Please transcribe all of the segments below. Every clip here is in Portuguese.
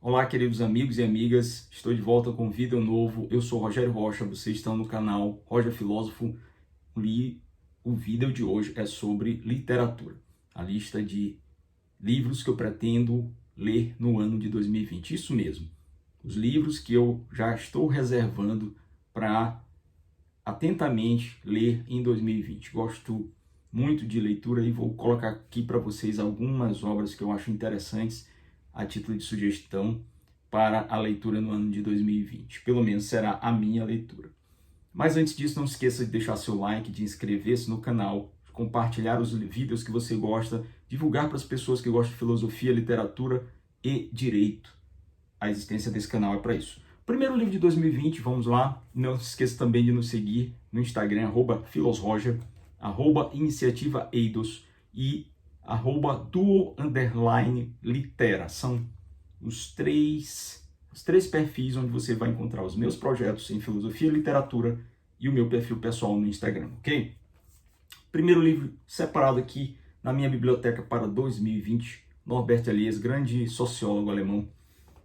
Olá, queridos amigos e amigas, estou de volta com um vídeo novo. Eu sou Rogério Rocha, vocês estão no canal Roger Filósofo. O vídeo de hoje é sobre literatura, a lista de livros que eu pretendo ler no ano de 2020. Isso mesmo, os livros que eu já estou reservando para atentamente ler em 2020. Gosto muito de leitura e vou colocar aqui para vocês algumas obras que eu acho interessantes a título de sugestão para a leitura no ano de 2020. Pelo menos será a minha leitura. Mas antes disso, não se esqueça de deixar seu like, de inscrever-se no canal, compartilhar os vídeos que você gosta, divulgar para as pessoas que gostam de filosofia, literatura e direito. A existência desse canal é para isso. Primeiro livro de 2020, vamos lá. Não se esqueça também de nos seguir no Instagram, @filosroger, @iniciativa-eidos e @duo_litera. São os três perfis onde você vai encontrar os meus projetos em filosofia e literatura e o meu perfil pessoal no Instagram, ok? Primeiro livro separado aqui na minha biblioteca para 2020, Norbert Elias, grande sociólogo alemão,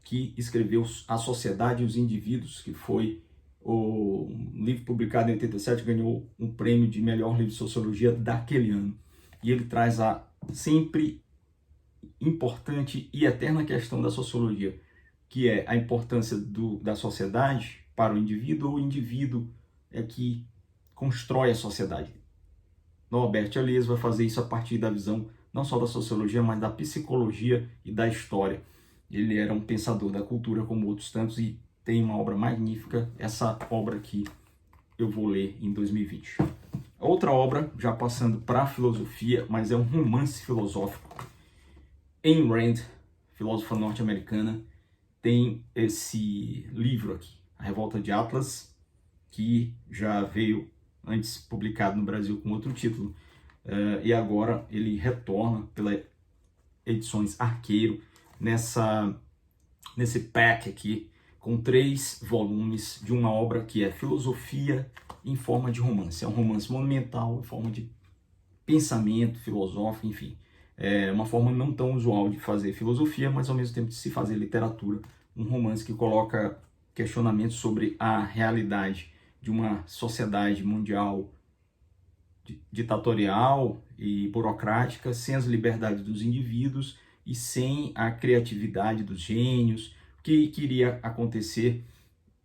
que escreveu A Sociedade e os Indivíduos, que foi o livro publicado em 87, ganhou um prêmio de melhor livro de sociologia daquele ano. E ele traz a sempre importante e eterna questão da sociologia, que é a importância da sociedade para o indivíduo é que constrói a sociedade. Norbert Elias vai fazer isso a partir da visão não só da sociologia, mas da psicologia e da história. Ele era um pensador da cultura como outros tantos e tem uma obra magnífica, essa obra que eu vou ler em 2020. Outra obra, já passando para a filosofia, mas é um romance filosófico. Ayn Rand, filósofa norte-americana, tem esse livro aqui, A Revolta de Atlas, que já veio antes publicado no Brasil com outro título, e agora ele retorna pela Edições Arqueiro, nesse pack aqui, com 3 volumes de uma obra que é filosofia em forma de romance. É um romance monumental, em forma de pensamento filosófico, enfim. É uma forma não tão usual de fazer filosofia, mas ao mesmo tempo de se fazer literatura. Um romance que coloca questionamentos sobre a realidade de uma sociedade mundial ditatorial e burocrática, sem as liberdades dos indivíduos e sem a criatividade dos gênios, o que iria acontecer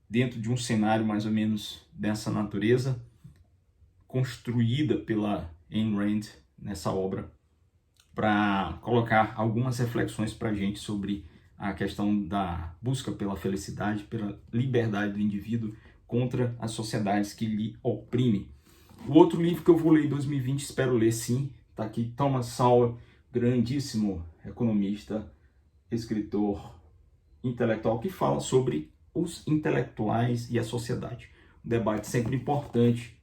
dentro de um cenário mais ou menos dessa natureza, construída pela Ayn Rand nessa obra, para colocar algumas reflexões para a gente sobre a questão da busca pela felicidade, pela liberdade do indivíduo contra as sociedades que lhe oprimem. O outro livro que eu vou ler em 2020, espero ler sim, está aqui, Thomas Sowell, grandíssimo economista, escritor, intelectual, que fala sobre os intelectuais e a sociedade. Um debate sempre importante,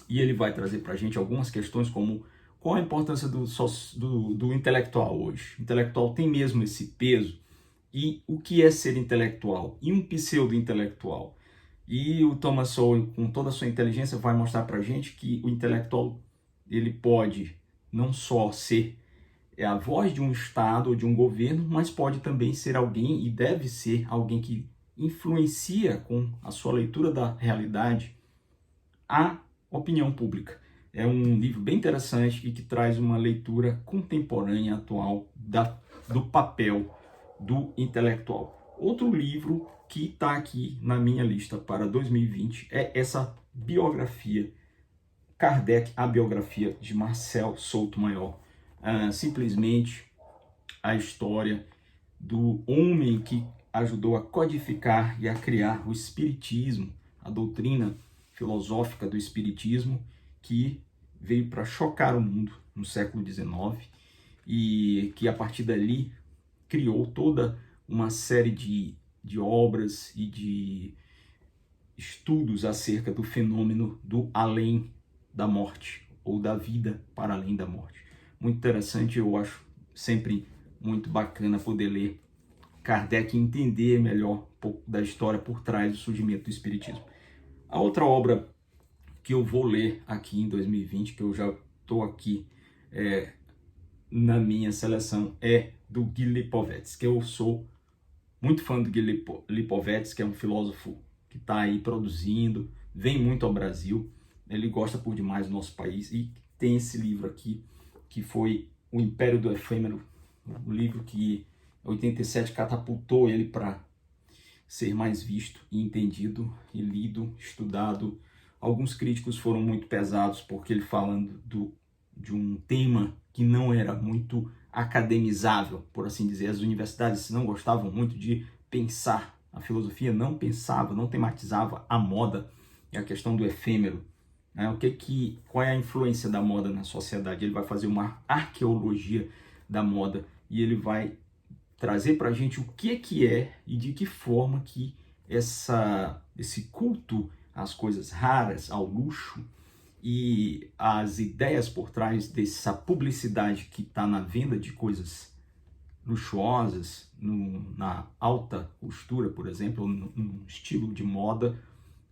e ele vai trazer para a gente algumas questões como qual a importância do intelectual hoje. O intelectual tem mesmo esse peso? E o que é ser intelectual? E um pseudo-intelectual? E o Thomas Sowell, com toda a sua inteligência, vai mostrar para a gente que o intelectual ele pode não só ser a voz de um Estado ou de um governo, mas pode também ser alguém, e deve ser alguém que influencia com a sua leitura da realidade a opinião pública. É um livro bem interessante e que traz uma leitura contemporânea, atual, do papel do intelectual. Outro livro que está aqui na minha lista para 2020 é essa biografia, Kardec, a biografia de Marcel Sotomayor. Simplesmente a história do homem que ajudou a codificar e a criar o espiritismo, a doutrina filosófica do espiritismo, que veio para chocar o mundo no século XIX e que a partir dali criou toda uma série de obras e de estudos acerca do fenômeno do além da morte, ou da vida para além da morte. Muito interessante, eu acho sempre muito bacana poder ler Kardec e entender melhor um pouco da história por trás do surgimento do espiritismo. A outra obra que eu vou ler aqui em 2020, que eu já estou aqui na minha seleção, é do Guy Lipovetsky, que eu sou muito fã do Gil Lipovetsky, que é um filósofo que está aí produzindo, vem muito ao Brasil, ele gosta por demais do nosso país e tem esse livro aqui, que foi O Império do Efêmero, um livro que em 87 catapultou ele para ser mais visto e entendido e lido, estudado. Alguns críticos foram muito pesados porque ele falando de um tema que não era muito academizável, por assim dizer. As universidades não gostavam muito de pensar. A filosofia não pensava, não tematizava a moda e a questão do efêmero. Né? Qual é a influência da moda na sociedade? Ele vai fazer uma arqueologia da moda e ele vai trazer para a gente o que é e de que forma que esse culto às coisas raras, ao luxo e as ideias por trás dessa publicidade que está na venda de coisas luxuosas, na alta costura, por exemplo, no estilo de moda,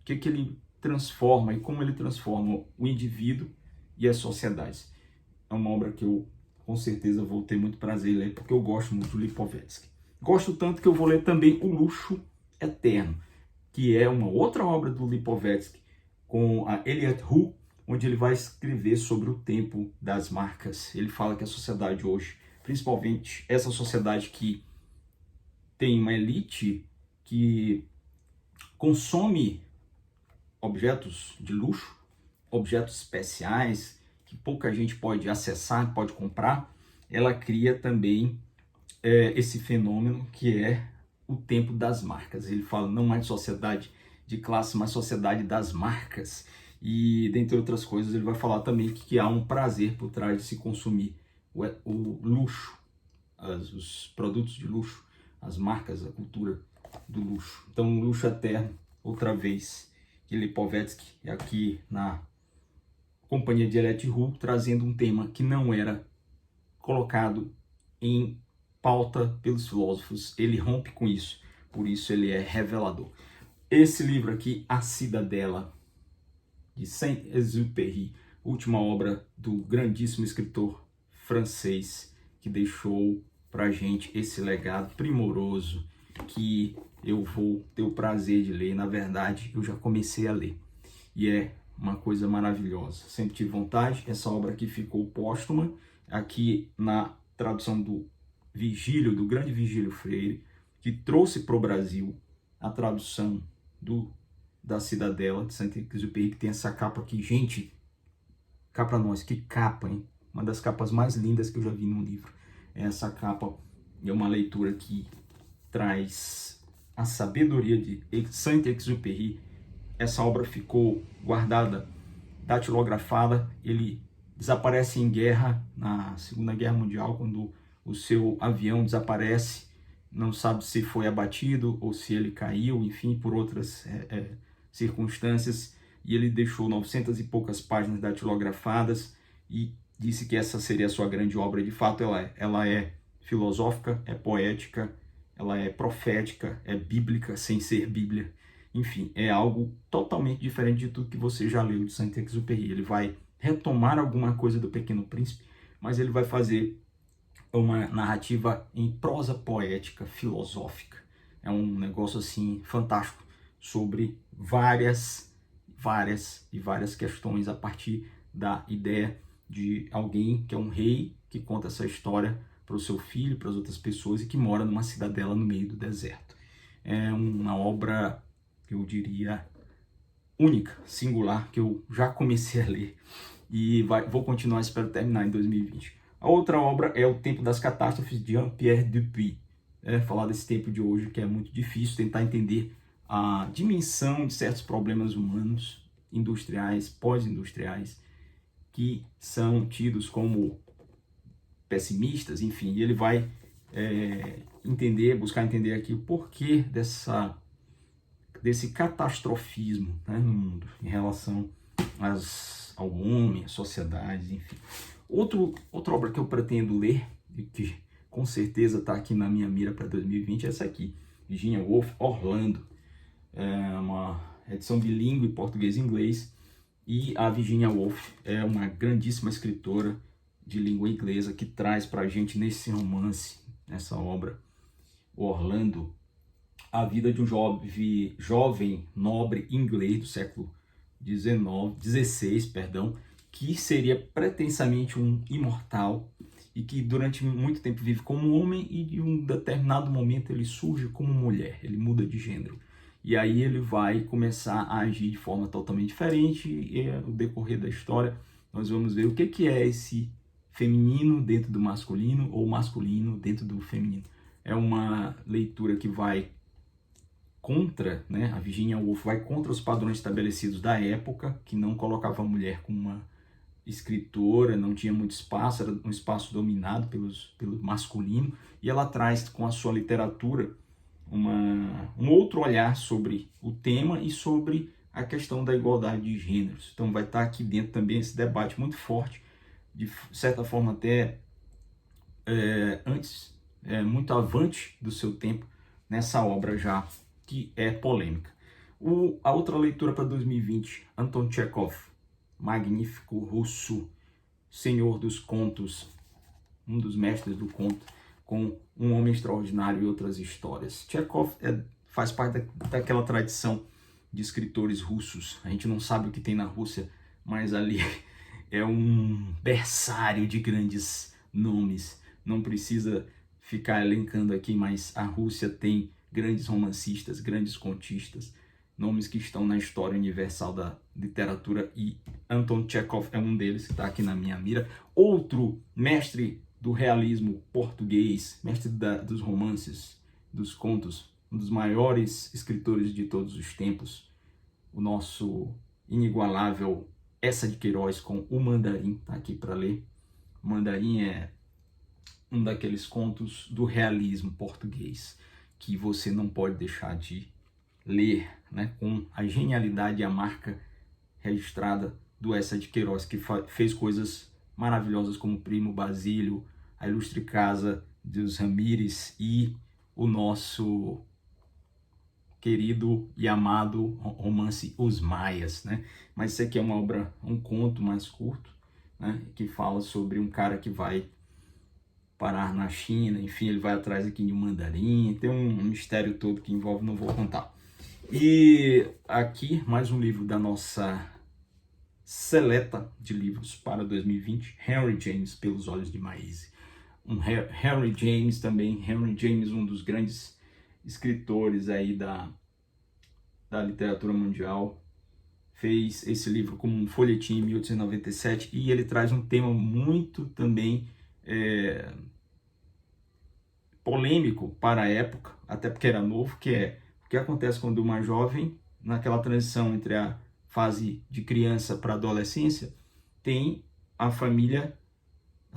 o que ele transforma e como ele transforma o indivíduo e as sociedades. É uma obra que eu com certeza vou ter muito prazer em ler, porque eu gosto muito do Lipovetsky. Gosto tanto que eu vou ler também O Luxo Eterno, que é uma outra obra do Lipovetsky, com a Elliott Rule, onde ele vai escrever sobre o tempo das marcas. Ele fala que a sociedade hoje, principalmente essa sociedade que tem uma elite que consome objetos de luxo, objetos especiais, que pouca gente pode acessar, pode comprar, ela cria também esse fenômeno que é o tempo das marcas. Ele fala não mais sociedade de classe, mas sociedade das marcas. E, dentre outras coisas, ele vai falar também que há um prazer por trás de se consumir o luxo, os produtos de luxo, as marcas, a cultura do luxo. Então, o luxo eterno, outra vez, de Lipovetsky, aqui na companhia de Elliott Rule, trazendo um tema que não era colocado em pauta pelos filósofos. Ele rompe com isso, por isso ele é revelador. Esse livro aqui, A Cidadela, de Saint-Exupéry, última obra do grandíssimo escritor francês, que deixou pra gente esse legado primoroso que eu vou ter o prazer de ler. Na verdade, eu já comecei a ler e é uma coisa maravilhosa. Sempre tive vontade. Essa obra aqui ficou póstuma, aqui na tradução do Vigílio, do grande Vigílio Freire, que trouxe para o Brasil a tradução da Cidadela, de Saint-Exupéry, que tem essa capa aqui. Gente, cá para nós, que capa, hein? Uma das capas mais lindas que eu já vi num livro. Essa capa é uma leitura que traz a sabedoria de Saint-Exupéry. Essa obra ficou guardada, datilografada. Ele desaparece em guerra, na Segunda Guerra Mundial, quando o seu avião desaparece. Não sabe se foi abatido ou se ele caiu, enfim, por outras circunstâncias. E ele deixou 900 e poucas páginas datilografadas e disse que essa seria a sua grande obra. De fato, ela é filosófica, é poética, ela é profética, é bíblica sem ser Bíblia. Enfim, é algo totalmente diferente de tudo que você já leu de Saint-Exupéry. Ele vai retomar alguma coisa do Pequeno Príncipe, mas ele vai fazer uma narrativa em prosa poética, filosófica. É um negócio assim fantástico sobre várias questões a partir da ideia de alguém que é um rei que conta essa história para o seu filho, para as outras pessoas e que mora numa cidadela no meio do deserto. É uma obra que eu diria única, singular, que eu já comecei a ler e vou continuar, espero terminar em 2020. A outra obra é O Tempo das Catástrofes, de Jean-Pierre Dupuy. Falar desse tempo de hoje que é muito difícil, tentar entender a dimensão de certos problemas humanos, industriais, pós-industriais, que são tidos como pessimistas, enfim, e ele vai buscar entender aqui o porquê desse catastrofismo, né, no mundo, em relação ao homem, às sociedades, enfim. Outra obra que eu pretendo ler, e que com certeza está aqui na minha mira para 2020, é essa aqui, Virginia Woolf, Orlando. É uma edição bilíngue, português e inglês, e a Virginia Woolf é uma grandíssima escritora de língua inglesa que traz para a gente nesse romance, nessa obra, o Orlando, a vida de um jovem nobre inglês do século XVI, perdão, que seria pretensamente um imortal e que durante muito tempo vive como homem e de um determinado momento ele surge como mulher, ele muda de gênero. E aí ele vai começar a agir de forma totalmente diferente e no decorrer da história nós vamos ver o que é esse feminino dentro do masculino ou masculino dentro do feminino. É uma leitura que vai contra, né, a Virginia Woolf vai contra os padrões estabelecidos da época, que não colocava a mulher como uma escritora, não tinha muito espaço, era um espaço dominado pelo masculino, e ela traz com a sua literatura um outro olhar sobre o tema e sobre a questão da igualdade de gêneros. Então vai estar aqui dentro também esse debate muito forte, de certa forma até muito avante do seu tempo, nessa obra já que é polêmica. A outra leitura para 2020, Anton Chekhov, magnífico russo, senhor dos contos, um dos mestres do conto, com Um Homem Extraordinário e Outras Histórias. Chekhov faz parte daquela tradição de escritores russos. A gente não sabe o que tem na Rússia, mas ali é um berçário de grandes nomes. Não precisa ficar elencando aqui, mas a Rússia tem grandes romancistas, grandes contistas, nomes que estão na história universal da literatura, e Anton Chekhov é um deles, que está aqui na minha mira. Outro mestre do realismo português, mestre dos romances, dos contos, um dos maiores escritores de todos os tempos, o nosso inigualável Eça de Queiroz, com O Mandarim, está aqui para ler. O Mandarim é um daqueles contos do realismo português que você não pode deixar de ler, né, com a genialidade e a marca registrada do Eça de Queiroz, que fez coisas maravilhosas como Primo Basílio, A Ilustre Casa dos Ramírez e o nosso querido e amado romance Os Maias, né? Mas isso aqui é uma obra, um conto mais curto, né, que fala sobre um cara que vai parar na China, enfim, ele vai atrás aqui de um mandarim, tem um mistério todo que envolve, não vou contar. E aqui mais um livro da nossa seleta de livros para 2020, Henry James, Pelos Olhos de Maisie. Henry James também, Henry James, um dos grandes escritores aí da literatura mundial, fez esse livro como um folhetim em 1897 e ele traz um tema muito também polêmico para a época, até porque era novo, que é o que acontece quando uma jovem, naquela transição entre a fase de criança para a adolescência, tem a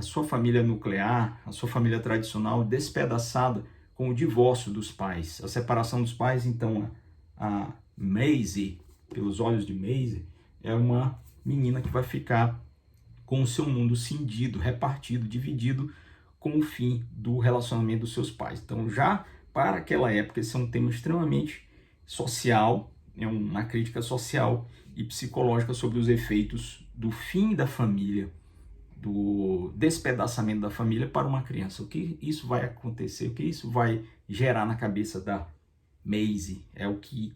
sua família nuclear, a sua família tradicional despedaçada com o divórcio dos pais, a separação dos pais. Então a Maisie, Pelos Olhos de Maisie, é uma menina que vai ficar com o seu mundo cindido, repartido, dividido com o fim do relacionamento dos seus pais. Então, já para aquela época, esse é um tema extremamente social, é uma crítica social e psicológica sobre os efeitos do fim da família, do despedaçamento da família para uma criança. O que isso vai acontecer, o que isso vai gerar na cabeça da Maisie, é o que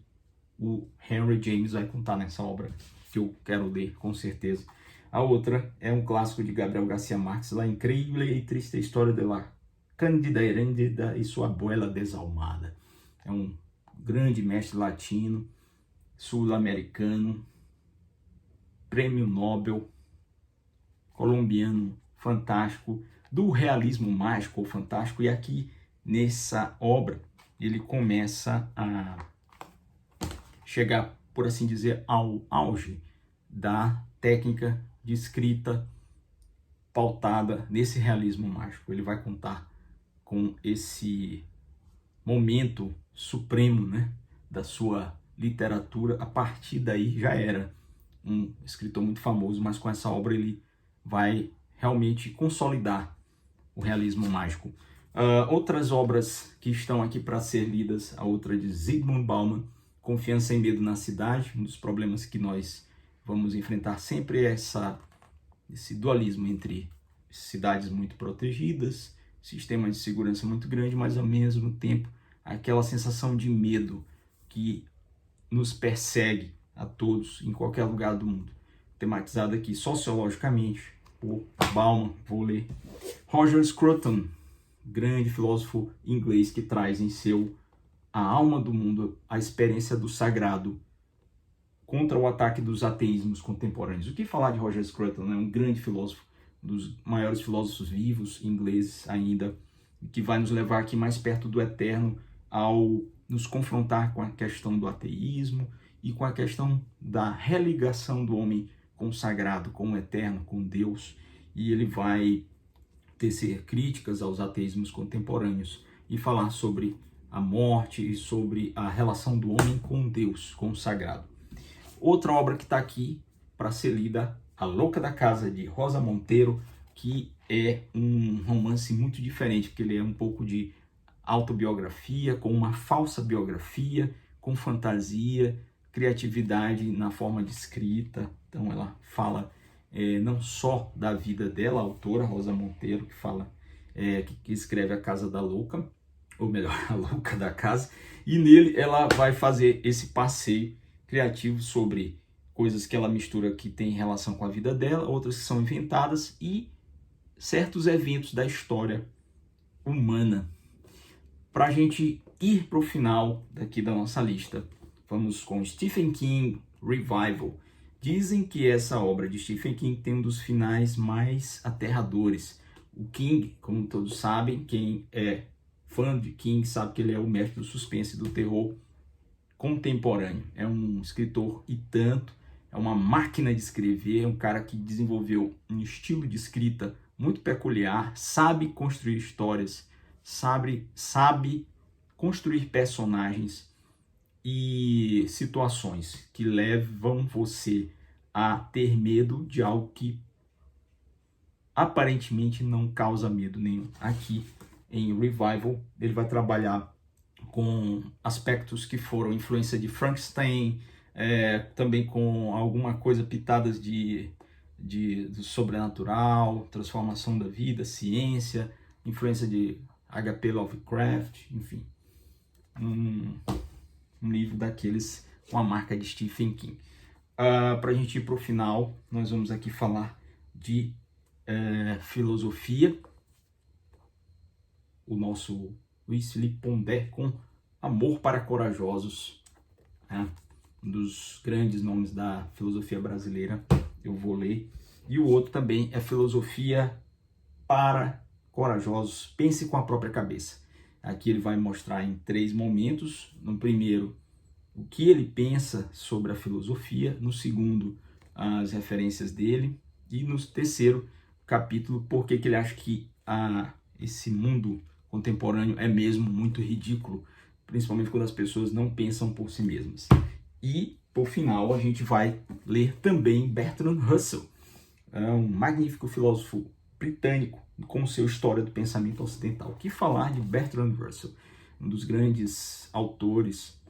o Henry James vai contar nessa obra, que eu quero ler com certeza. A outra é um clássico de Gabriel García Márquez, La Increíble y Triste Historia de la Cândida Heréndida e sua abuela desalmada. É um grande mestre latino, sul-americano, prêmio Nobel, colombiano, fantástico, do realismo mágico ou fantástico. E aqui, nessa obra, ele começa a chegar, por assim dizer, ao auge da técnica de escrita pautada nesse realismo mágico. Ele vai contar com esse momento supremo, né, da sua literatura. A partir daí já era um escritor muito famoso, mas com essa obra ele vai realmente consolidar o realismo mágico. Outras obras que estão aqui para ser lidas, a outra de Zygmunt Bauman, Confiança e Medo na Cidade. Um dos problemas que nós vamos enfrentar sempre é esse dualismo entre cidades muito protegidas, sistema de segurança muito grande, mas ao mesmo tempo aquela sensação de medo que nos persegue a todos, em qualquer lugar do mundo. Tematizado aqui sociologicamente por Bauman, vou ler. Roger Scruton, grande filósofo inglês que traz em seu A Alma do Mundo, a experiência do sagrado contra o ataque dos ateísmos contemporâneos. O que falar de Roger Scruton? É um grande filósofo, um dos maiores filósofos vivos ingleses ainda, que vai nos levar aqui mais perto do eterno ao nos confrontar com a questão do ateísmo e com a questão da religação do homem com o sagrado, com o eterno, com Deus. E ele vai tecer críticas aos ateísmos contemporâneos e falar sobre a morte e sobre a relação do homem com Deus, com o sagrado. Outra obra que está aqui para ser lida, A Louca da Casa, de Rosa Monteiro, que é um romance muito diferente, porque ele é um pouco de autobiografia, com uma falsa biografia, com fantasia, criatividade na forma de escrita. Então ela fala não só da vida dela, a autora Rosa Monteiro, que fala, que escreve A Casa da Louca, ou melhor, A Louca da Casa, e nele ela vai fazer esse passeio criativo sobre coisas que ela mistura que tem relação com a vida dela, outras que são inventadas e certos eventos da história humana. Para a gente ir para o final daqui da nossa lista, vamos com Stephen King, Revival. Dizem que essa obra de Stephen King tem um dos finais mais aterradores. O King, como todos sabem, quem é fã de King sabe que ele é o mestre do suspense e do terror contemporâneo. É um escritor e tanto, é uma máquina de escrever, é um cara que desenvolveu um estilo de escrita muito peculiar, sabe construir histórias, sabe construir personagens e situações que levam você a ter medo de algo que aparentemente não causa medo nenhum. Aqui em Revival ele vai trabalhar com aspectos que foram influência de Frankenstein, também com alguma coisa pitadas do sobrenatural, transformação da vida, ciência, influência de H.P. Lovecraft, enfim. Um livro daqueles com a marca de Stephen King. Para a gente ir para o final, nós vamos aqui falar de filosofia. O nosso Luiz Felipe Pondé com Amor para Corajosos, um dos grandes nomes da filosofia brasileira, eu vou ler. E o outro também é Filosofia para Corajosos, Pense com a Própria Cabeça. Aqui ele vai mostrar em 3 momentos. No primeiro, o que ele pensa sobre a filosofia. No segundo, as referências dele. E no terceiro capítulo, por que ele acha que esse mundo contemporâneo é mesmo muito ridículo, principalmente quando as pessoas não pensam por si mesmas. E, por final, a gente vai ler também Bertrand Russell, um magnífico filósofo britânico, com seu História do Pensamento Ocidental. O que falar de Bertrand Russell, um dos grandes autores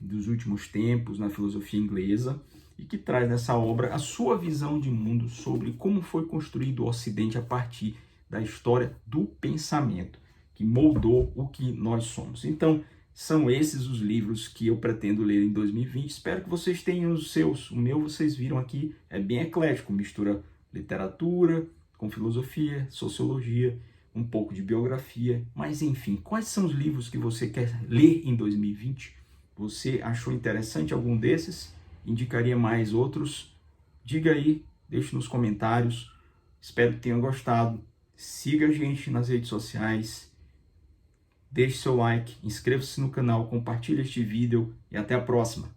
dos últimos tempos na filosofia inglesa, e que traz nessa obra a sua visão de mundo sobre como foi construído o Ocidente a partir da história do pensamento, que moldou o que nós somos. Então, são esses os livros que eu pretendo ler em 2020. Espero que vocês tenham os seus. O meu, vocês viram aqui, é bem eclético, mistura literatura com filosofia, sociologia, um pouco de biografia, mas enfim, quais são os livros que você quer ler em 2020? Você achou interessante algum desses? Indicaria mais outros? Diga aí, deixe nos comentários. Espero que tenham gostado. Siga a gente nas redes sociais. Deixe seu like, inscreva-se no canal, compartilhe este vídeo e até a próxima.